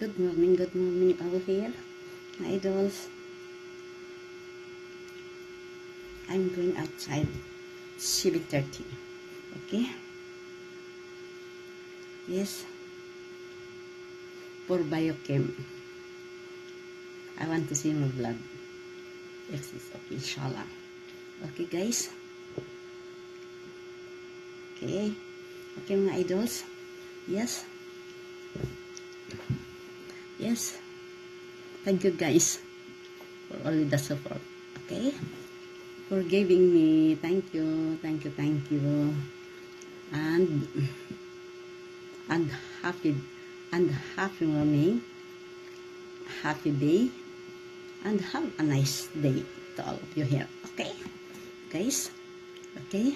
good morning over here, my idols. I'm going outside 7:30. Okay? Yes. For biochem. I want to see my blood. If it's okay, inshallah. Okay, guys? Okay. Okay, mga idols. Yes. Yes. Thank you, guys, for all the support. Okay? For giving me. Thank you. Thank you. Thank you. And happy morning. Happy day. And have a nice day to all of you here. Okay? Guys? Okay?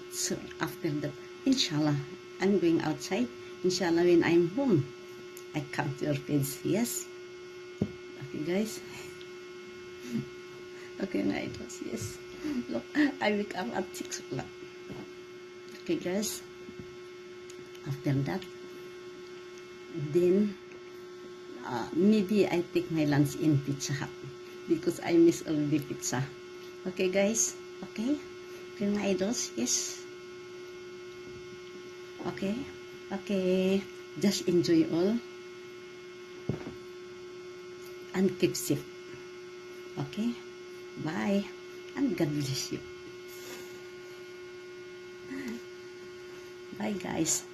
So, after that, inshallah, I'm going outside. Inshallah, when I'm home, I come to your page. Yes? Okay, guys? Okay, my idols. Yes. Look, I wake up at 6 o'clock. Okay, guys? After that, then, maybe I take my lunch in Pizza Hut because I miss already pizza. Okay, guys? Okay? Okay, my idols? Yes? Okay? Okay. Just enjoy all. And keep safe. Okay? Bye. And God bless you. Bye, guys.